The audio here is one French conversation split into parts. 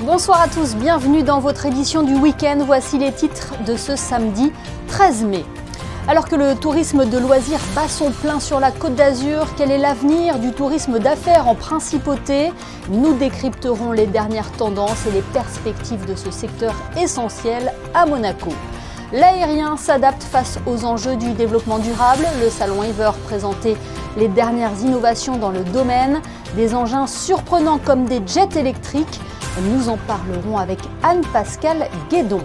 Bonsoir à tous, bienvenue dans votre édition du week-end. Voici les titres de ce samedi 13 mai. Alors que le tourisme de loisirs bat son plein sur la Côte d'Azur, quel est l'avenir du tourisme d'affaires en principauté? Nous décrypterons les dernières tendances et les perspectives de ce secteur essentiel à Monaco. L'aérien s'adapte face aux enjeux du développement durable. Le salon Ever présentait les dernières innovations dans le domaine, des engins surprenants comme des jets électriques. Nous en parlerons avec Anne-Pascale Guédon.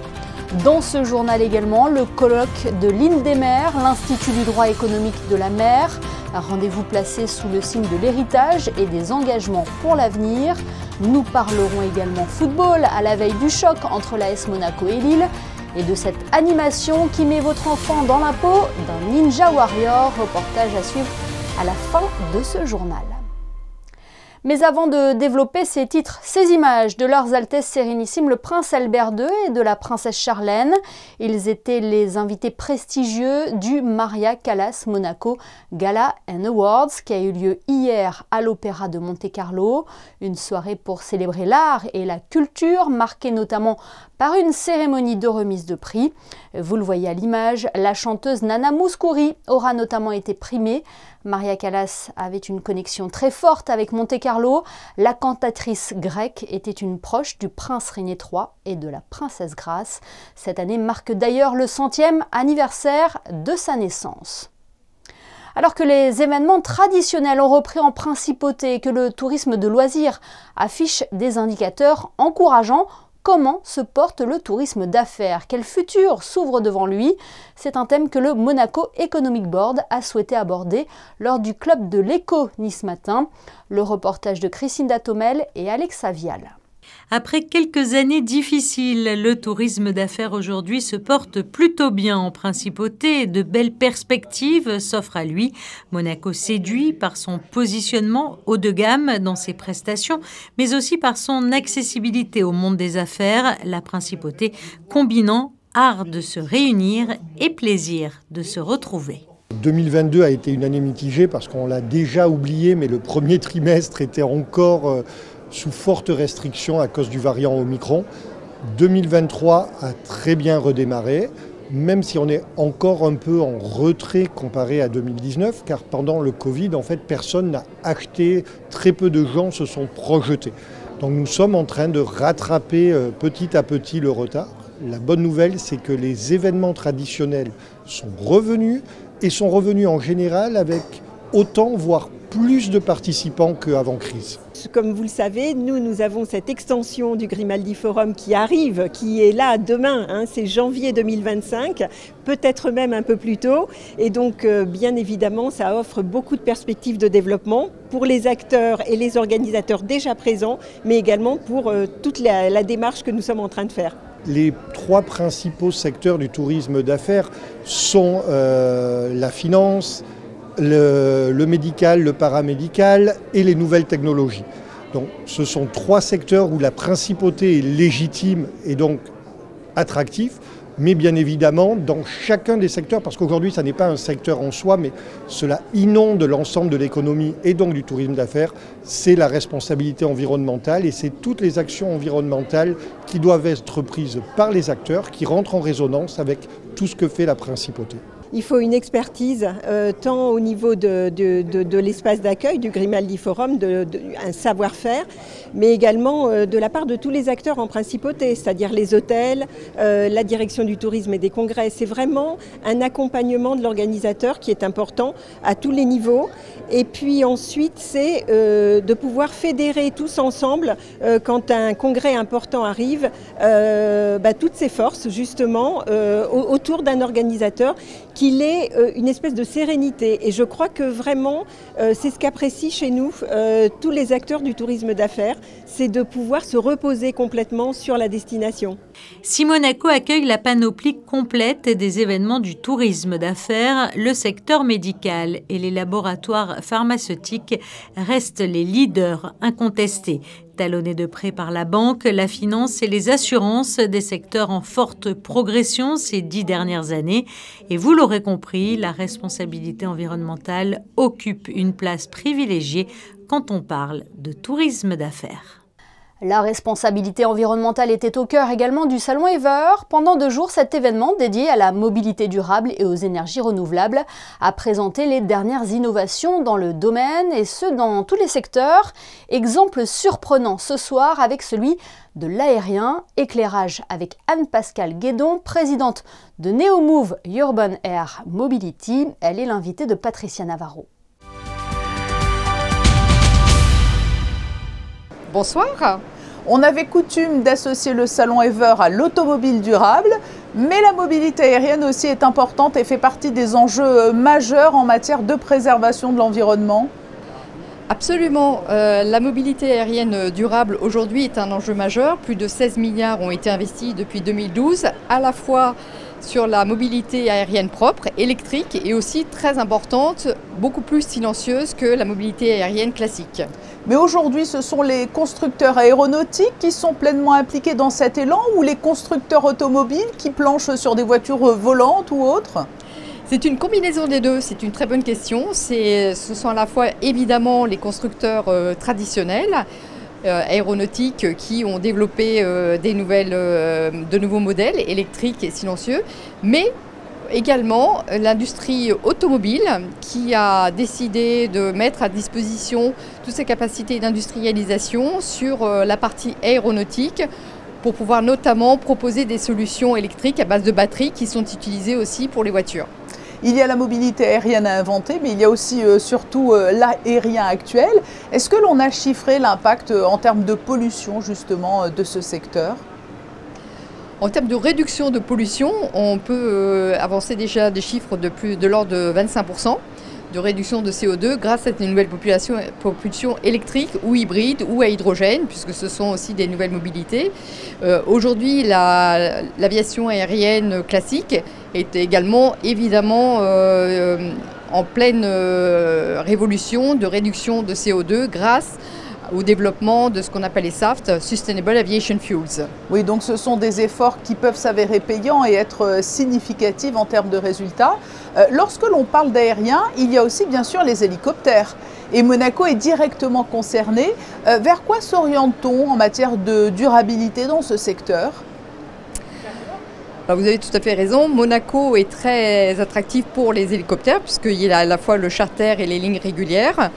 Dans ce journal également, le colloque de l'Île des Mers, l'Institut du droit économique de la mer. Un rendez-vous placé sous le signe de l'héritage et des engagements pour l'avenir. Nous parlerons également football à la veille du choc entre l'AS Monaco et Lille. Et de cette animation qui met votre enfant dans la peau d'un Ninja Warrior. Reportage à suivre à la fin de ce journal. Mais avant de développer ces titres, ces images de leurs Altesses Sérénissimes, le prince Albert II et de la princesse Charlène, ils étaient les invités prestigieux du Maria Callas Monaco Gala and Awards qui a eu lieu hier à l'Opéra de Monte-Carlo. Une soirée pour célébrer l'art et la culture, marquée notamment par une cérémonie de remise de prix. Vous le voyez à l'image, la chanteuse Nana Mouskouri aura notamment été primée. Maria Callas avait une connexion très forte avec Monte-Carlo. La cantatrice grecque était une proche du prince Régnier III et de la princesse Grace. Cette année marque d'ailleurs le 100e anniversaire de sa naissance. Alors que les événements traditionnels ont repris en principauté et que le tourisme de loisirs affiche des indicateurs encourageants, comment se porte le tourisme d'affaires? Quel futur s'ouvre devant lui? C'est un thème que le Monaco Economic Board a souhaité aborder lors du Club de l'Éco Nice Matin. Le reportage de Christine Datomel et Alexa Vial. Après quelques années difficiles, le tourisme d'affaires aujourd'hui se porte plutôt bien en principauté. De belles perspectives s'offrent à lui. Monaco séduit par son positionnement haut de gamme dans ses prestations, mais aussi par son accessibilité au monde des affaires, la principauté combinant art de se réunir et plaisir de se retrouver. 2022 a été une année mitigée parce qu'on l'a déjà oublié, mais le premier trimestre était encore sous forte restriction à cause du variant Omicron. 2023 a très bien redémarré, même si on est encore un peu en retrait comparé à 2019, car pendant le Covid, en fait, personne n'a acheté, très peu de gens se sont projetés. Donc nous sommes en train de rattraper petit à petit le retard. La bonne nouvelle, c'est que les événements traditionnels sont revenus, et sont revenus en général avec autant, voire plus de participants qu'avant crise. Comme vous le savez, nous avons cette extension du Grimaldi Forum qui arrive, qui est là demain, c'est janvier 2025, peut-être même un peu plus tôt. Et donc, bien évidemment, ça offre beaucoup de perspectives de développement pour les acteurs et les organisateurs déjà présents, mais également pour toute la démarche que nous sommes en train de faire. Les trois principaux secteurs du tourisme d'affaires sont la finance, le médical, le paramédical et les nouvelles technologies. Donc ce sont trois secteurs où la principauté est légitime et donc attractif, mais bien évidemment dans chacun des secteurs, parce qu'aujourd'hui ça n'est pas un secteur en soi, mais cela inonde l'ensemble de l'économie et donc du tourisme d'affaires, c'est la responsabilité environnementale et c'est toutes les actions environnementales qui doivent être prises par les acteurs qui rentrent en résonance avec tout ce que fait la principauté. Il faut une expertise, tant au niveau de l'espace d'accueil du Grimaldi Forum, un savoir-faire, mais également de la part de tous les acteurs en principauté, c'est-à-dire les hôtels, la direction du tourisme et des congrès. C'est vraiment un accompagnement de l'organisateur qui est important à tous les niveaux. Et puis ensuite, c'est de pouvoir fédérer tous ensemble, quand un congrès important arrive, toutes ces forces justement autour d'un organisateur qu'il ait une espèce de sérénité. Et je crois que vraiment, c'est ce qu'apprécient chez nous tous les acteurs du tourisme d'affaires, c'est de pouvoir se reposer complètement sur la destination. Si Monaco accueille la panoplie complète des événements du tourisme d'affaires, le secteur médical et les laboratoires pharmaceutiques restent les leaders incontestés. Talonnés de près par la banque, la finance et les assurances, des secteurs en forte progression ces 10 dernières années. Et vous l'aurez compris, la responsabilité environnementale occupe une place privilégiée quand on parle de tourisme d'affaires. La responsabilité environnementale était au cœur également du salon Ever. Pendant 2 jours, cet événement dédié à la mobilité durable et aux énergies renouvelables a présenté les dernières innovations dans le domaine et ce dans tous les secteurs. Exemple surprenant ce soir avec celui de l'aérien. Éclairage avec Anne-Pascale Guédon, présidente de Neomove Urban Air Mobility. Elle est l'invitée de Patricia Navarro. Bonsoir. On avait coutume d'associer le salon Ever à l'automobile durable, mais la mobilité aérienne aussi est importante et fait partie des enjeux majeurs en matière de préservation de l'environnement. Absolument. La mobilité aérienne durable aujourd'hui est un enjeu majeur. Plus de 16 milliards ont été investis depuis 2012, à la fois sur la mobilité aérienne propre, électrique et aussi très importante, beaucoup plus silencieuse que la mobilité aérienne classique. Mais aujourd'hui, ce sont les constructeurs aéronautiques qui sont pleinement impliqués dans cet élan ou les constructeurs automobiles qui planchent sur des voitures volantes ou autres ? C'est une combinaison des deux, c'est une très bonne question. Ce sont à la fois évidemment les constructeurs traditionnels, aéronautiques qui ont développé de nouveaux modèles électriques et silencieux, mais également l'industrie automobile qui a décidé de mettre à disposition toutes ses capacités d'industrialisation sur la partie aéronautique pour pouvoir notamment proposer des solutions électriques à base de batteries qui sont utilisées aussi pour les voitures. Il y a la mobilité aérienne à inventer, mais il y a aussi surtout l'aérien actuel. Est-ce que l'on a chiffré l'impact en termes de pollution justement de ce secteur ? En termes de réduction de pollution, on peut avancer déjà des chiffres de l'ordre de 25% de réduction de CO2 grâce à une nouvelle propulsion électrique ou hybride ou à hydrogène, puisque ce sont aussi des nouvelles mobilités. Aujourd'hui, l'aviation aérienne classique est également évidemment en pleine révolution de réduction de CO2 grâce au développement de ce qu'on appelle les SAFT, Sustainable Aviation Fuels. Oui, donc ce sont des efforts qui peuvent s'avérer payants et être significatifs en termes de résultats. Lorsque l'on parle d'aérien, il y a aussi bien sûr les hélicoptères. Et Monaco est directement concerné. Vers quoi s'oriente-t-on en matière de durabilité dans ce secteur ? Alors vous avez tout à fait raison, Monaco est très attractif pour les hélicoptères puisqu'il y a à la fois le charter et les lignes régulières.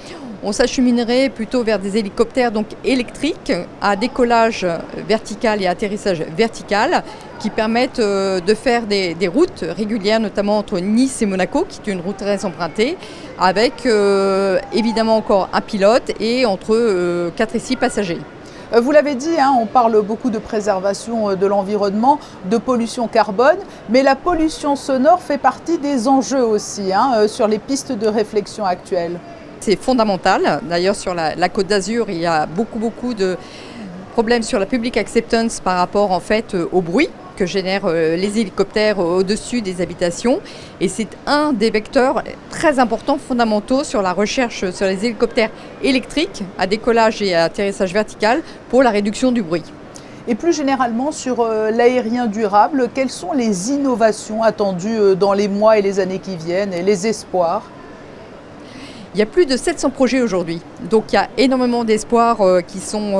On s'acheminerait plutôt vers des hélicoptères donc électriques à décollage vertical et atterrissage vertical qui permettent de faire des routes régulières, notamment entre Nice et Monaco, qui est une route très empruntée, avec évidemment encore un pilote et entre 4 et 6 passagers. Vous l'avez dit, on parle beaucoup de préservation de l'environnement, de pollution carbone, mais la pollution sonore fait partie des enjeux aussi sur les pistes de réflexion actuelles. C'est fondamental. D'ailleurs, sur la Côte d'Azur, il y a beaucoup de problèmes sur la public acceptance par rapport en fait au bruit que génèrent les hélicoptères au-dessus des habitations. Et c'est un des vecteurs très importants, fondamentaux sur la recherche sur les hélicoptères électriques à décollage et à atterrissage vertical pour la réduction du bruit. Et plus généralement sur l'aérien durable, quelles sont les innovations attendues dans les mois et les années qui viennent et les espoirs ? Il y a plus de 700 projets aujourd'hui, donc il y a énormément d'espoirs qui sont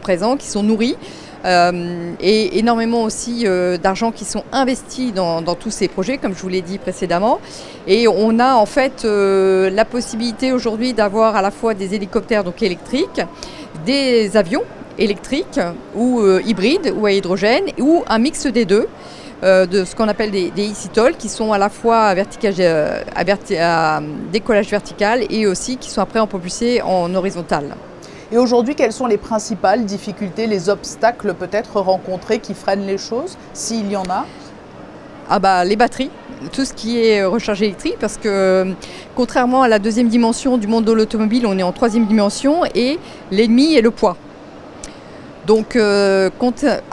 présents, qui sont nourris, et énormément aussi d'argent qui sont investis dans tous ces projets, comme je vous l'ai dit précédemment. Et on a en fait la possibilité aujourd'hui d'avoir à la fois des hélicoptères donc électriques, des avions électriques ou hybrides ou à hydrogène, ou un mix des deux. De ce qu'on appelle des eCTOL qui sont à la fois à décollage vertical et aussi qui sont après propulsés en horizontal. Et aujourd'hui, quelles sont les principales difficultés, les obstacles peut-être rencontrés qui freinent les choses, s'il y en a ? Les batteries, tout ce qui est recharge électrique, parce que contrairement à la deuxième dimension du monde de l'automobile, on est en troisième dimension et l'ennemi est le poids. Donc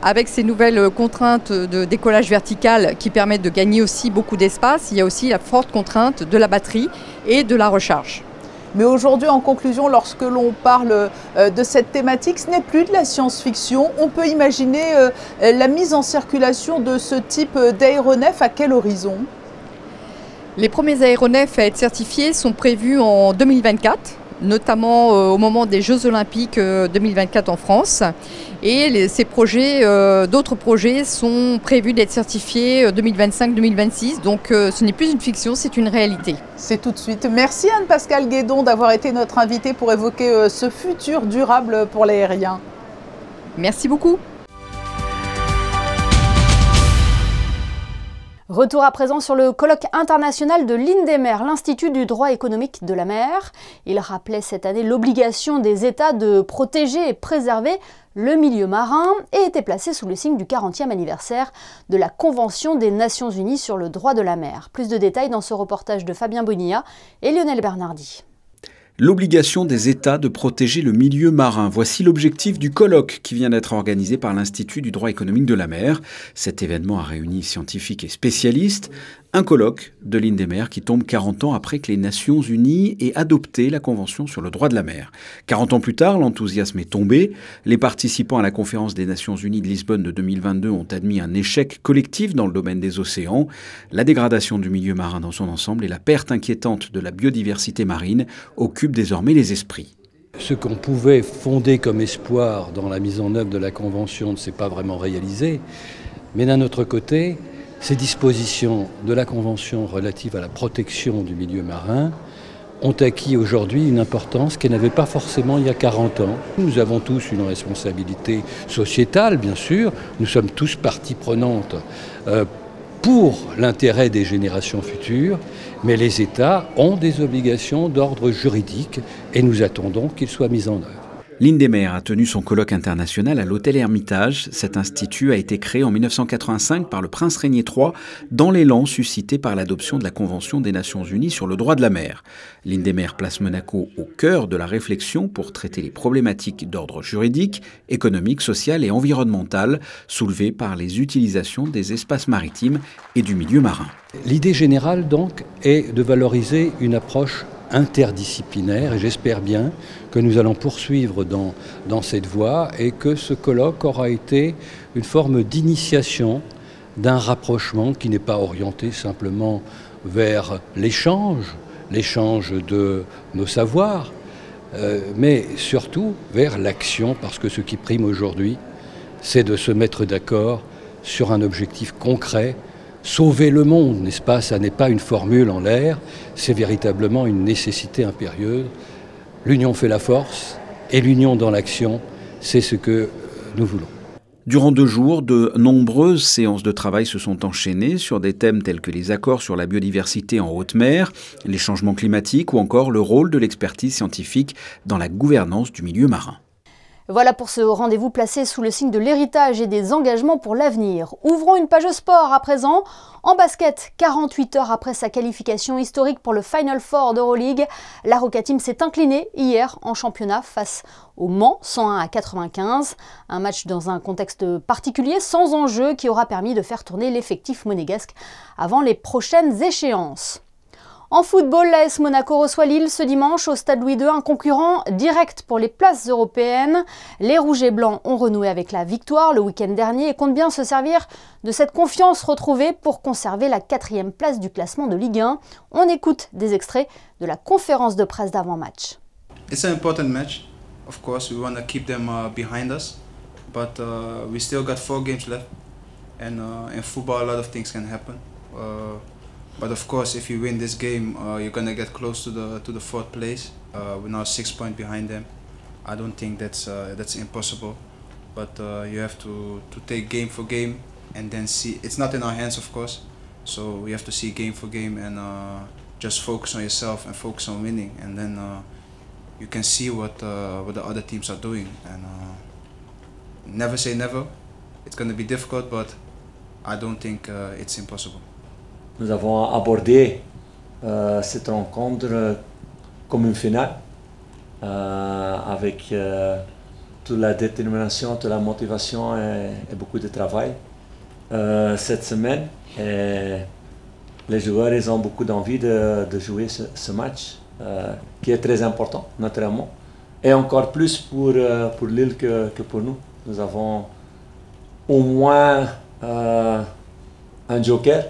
avec ces nouvelles contraintes de décollage vertical qui permettent de gagner aussi beaucoup d'espace, il y a aussi la forte contrainte de la batterie et de la recharge. Mais aujourd'hui, en conclusion, lorsque l'on parle de cette thématique, ce n'est plus de la science-fiction. On peut imaginer la mise en circulation de ce type d'aéronef à quel horizon ? Les premiers aéronefs à être certifiés sont prévus en 2024. notamment au moment des Jeux Olympiques 2024 en France. Et d'autres projets sont prévus d'être certifiés 2025-2026. Donc ce n'est plus une fiction, c'est une réalité. C'est tout de suite. Merci Anne-Pascale Guédon d'avoir été notre invitée pour évoquer ce futur durable pour l'aérien. Merci beaucoup. Retour à présent sur le colloque international de l'INDEMER, l'Institut du droit économique de la mer. Il rappelait cette année l'obligation des États de protéger et préserver le milieu marin et était placé sous le signe du 40e anniversaire de la Convention des Nations Unies sur le droit de la mer. Plus de détails dans ce reportage de Fabien Bonilla et Lionel Bernardi. L'obligation des États de protéger le milieu marin. Voici l'objectif du colloque qui vient d'être organisé par l'Institut du droit économique de la mer. Cet événement a réuni scientifiques et spécialistes. Un colloque de l'INDEMER qui tombe 40 ans après que les Nations Unies aient adopté la Convention sur le droit de la mer. 40 ans plus tard, l'enthousiasme est tombé. Les participants à la conférence des Nations Unies de Lisbonne de 2022 ont admis un échec collectif dans le domaine des océans. La dégradation du milieu marin dans son ensemble et la perte inquiétante de la biodiversité marine occupent désormais les esprits. Ce qu'on pouvait fonder comme espoir dans la mise en œuvre de la Convention ne s'est pas vraiment réalisé. Mais d'un autre côté, ces dispositions de la Convention relative à la protection du milieu marin ont acquis aujourd'hui une importance qu'elles n'avaient pas forcément il y a 40 ans. Nous avons tous une responsabilité sociétale, bien sûr. Nous sommes tous partie prenante pour l'intérêt des générations futures, mais les États ont des obligations d'ordre juridique et nous attendons qu'ils soient mis en œuvre. L'INDEMER a tenu son colloque international à l'hôtel Hermitage. Cet institut a été créé en 1985 par le prince Régnier III dans l'élan suscité par l'adoption de la Convention des Nations Unies sur le droit de la mer. L'INDEMER place Monaco au cœur de la réflexion pour traiter les problématiques d'ordre juridique, économique, social et environnemental soulevées par les utilisations des espaces maritimes et du milieu marin. L'idée générale donc est de valoriser une approche interdisciplinaire et j'espère bien que nous allons poursuivre dans cette voie et que ce colloque aura été une forme d'initiation d'un rapprochement qui n'est pas orienté simplement vers l'échange de nos savoirs, mais surtout vers l'action, parce que ce qui prime aujourd'hui, c'est de se mettre d'accord sur un objectif concret. Sauver le monde, n'est-ce pas? Ça n'est pas une formule en l'air, c'est véritablement une nécessité impérieuse. L'union fait la force et l'union dans l'action, c'est ce que nous voulons. Durant 2 jours, de nombreuses séances de travail se sont enchaînées sur des thèmes tels que les accords sur la biodiversité en haute mer, les changements climatiques ou encore le rôle de l'expertise scientifique dans la gouvernance du milieu marin. Voilà pour ce rendez-vous placé sous le signe de l'héritage et des engagements pour l'avenir. Ouvrons une page sport à présent. En basket, 48 heures après sa qualification historique pour le Final Four d'Euroleague, la Roca Team s'est inclinée hier en championnat face au Mans, 101-95. Un match dans un contexte particulier, sans enjeu, qui aura permis de faire tourner l'effectif monégasque avant les prochaines échéances. En football, l'AS Monaco reçoit Lille ce dimanche au Stade Louis II, un concurrent direct pour les places européennes. Les Rouges et Blancs ont renoué avec la victoire le week-end dernier et comptent bien se servir de cette confiance retrouvée pour conserver la 4e place du classement de Ligue 1. On écoute des extraits de la conférence de presse d'avant-match. It's an important match. Of course, we want to keep them behind us, but we still got 4 games left, and in football a lot of things can happen. But of course, if you win this game, you're gonna get close to the 4th place. We're now 6 points behind them. I don't think that's impossible. But you have to take game for game and then see. It's not in our hands, of course. So we have to see game for game and just focus on yourself and focus on winning. And then you can see what the other teams are doing. And never say never. It's gonna be difficult, but I don't think it's impossible. Nous avons abordé cette rencontre comme une finale, avec toute la détermination, toute la motivation et beaucoup de travail cette semaine. Et les joueurs ils ont beaucoup d'envie de jouer ce match, qui est très important, naturellement. Et encore plus pour Lille que pour nous. Nous avons au moins un joker.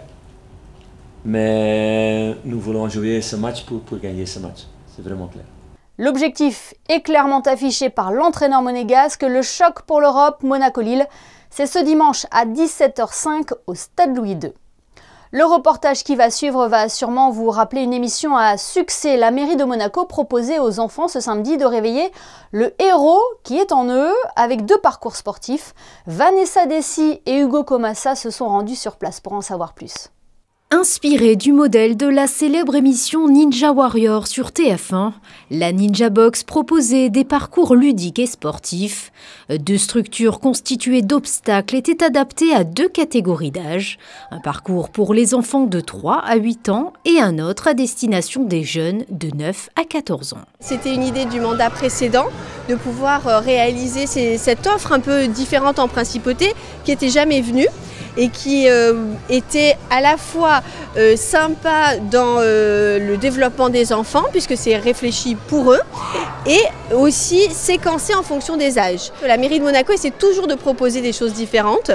Mais nous voulons jouer ce match pour gagner ce match. C'est vraiment clair. L'objectif est clairement affiché par l'entraîneur monégasque, le choc pour l'Europe, Monaco-Lille. C'est ce dimanche à 17h05 au Stade Louis II. Le reportage qui va suivre va sûrement vous rappeler une émission à succès. La mairie de Monaco proposait aux enfants ce samedi de réveiller le héros qui est en eux avec 2 parcours sportifs. Vanessa Dessy et Hugo Comassa se sont rendus sur place pour en savoir plus. Inspirée du modèle de la célèbre émission Ninja Warrior sur TF1, la Ninja Box proposait des parcours ludiques et sportifs. 2 structures constituées d'obstacles étaient adaptées à 2 catégories d'âge. Un parcours pour les enfants de 3 à 8 ans et un autre à destination des jeunes de 9 à 14 ans. C'était une idée du mandat précédent de pouvoir réaliser cette offre un peu différente en principauté qui n'était jamais venue et qui était à la fois sympa dans le développement des enfants, puisque c'est réfléchi pour eux, et aussi séquencé en fonction des âges. La mairie de Monaco essaie toujours de proposer des choses différentes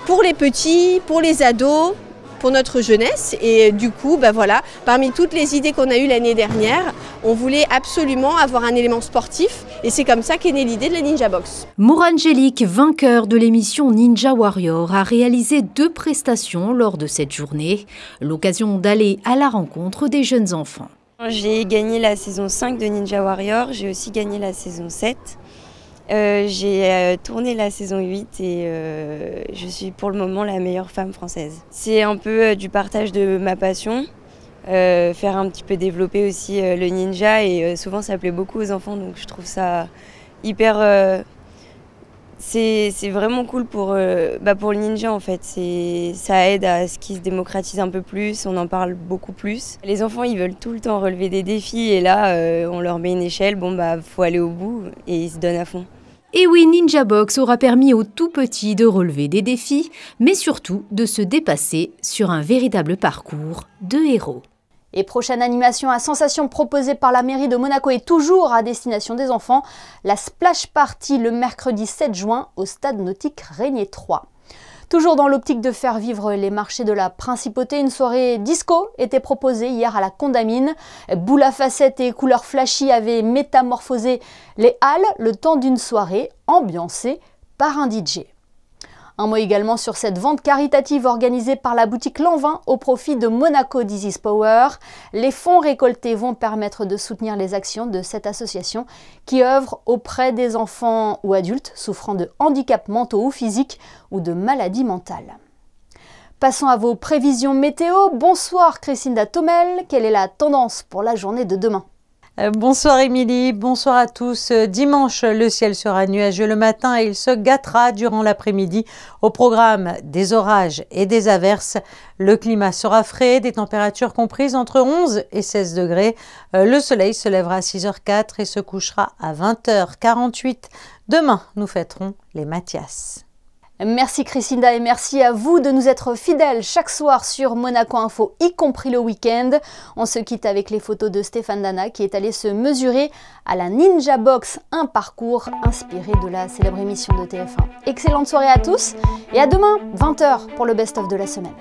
pour les petits, pour les ados, pour notre jeunesse. Et du coup, voilà, parmi toutes les idées qu'on a eues l'année dernière, on voulait absolument avoir un élément sportif et c'est comme ça qu'est née l'idée de la Ninja Box. Morangelic, vainqueur de l'émission Ninja Warrior, a réalisé 2 prestations lors de cette journée, l'occasion d'aller à la rencontre des jeunes enfants. J'ai gagné la saison 5 de Ninja Warrior, j'ai aussi gagné la saison 7. J'ai tourné la saison 8 et je suis pour le moment la meilleure femme française. C'est un peu du partage de ma passion, faire un petit peu développer aussi le ninja et souvent ça plaît beaucoup aux enfants donc je trouve ça hyper... c'est vraiment cool pour le ninja en fait, ça aide à ce qu'il se démocratise un peu plus, on en parle beaucoup plus. Les enfants ils veulent tout le temps relever des défis et là on leur met une échelle, faut aller au bout et ils se donnent à fond. Et oui, Ninja Box aura permis aux tout petits de relever des défis, mais surtout de se dépasser sur un véritable parcours de héros. Et prochaine animation à sensation proposée par la mairie de Monaco et toujours à destination des enfants, la Splash Party le mercredi 7 juin au stade nautique Régnier 3. Toujours dans l'optique de faire vivre les marchés de la principauté, une soirée disco était proposée hier à la Condamine. Boules à facettes et couleurs flashy avaient métamorphosé les halles le temps d'une soirée ambiancée par un DJ. Un mot également sur cette vente caritative organisée par la boutique Lanvin au profit de Monaco Disease Power. Les fonds récoltés vont permettre de soutenir les actions de cette association qui œuvre auprès des enfants ou adultes souffrant de handicaps mentaux ou physiques ou de maladies mentales. Passons à vos prévisions météo. Bonsoir Christine Datomel, quelle est la tendance pour la journée de demain ? Bonsoir Émilie, bonsoir à tous. Dimanche, le ciel sera nuageux le matin et il se gâtera durant l'après-midi. Au programme, des orages et des averses. Le climat sera frais, des températures comprises entre 11 et 16 degrés. Le soleil se lèvera à 6h04 et se couchera à 20h48. Demain, nous fêterons les Mathias. Merci Christina et merci à vous de nous être fidèles chaque soir sur Monaco Info, y compris le week-end. On se quitte avec les photos de Stéphane Dana qui est allé se mesurer à la Ninja Box, un parcours inspiré de la célèbre émission de TF1. Excellente soirée à tous et à demain, 20h pour le best-of de la semaine.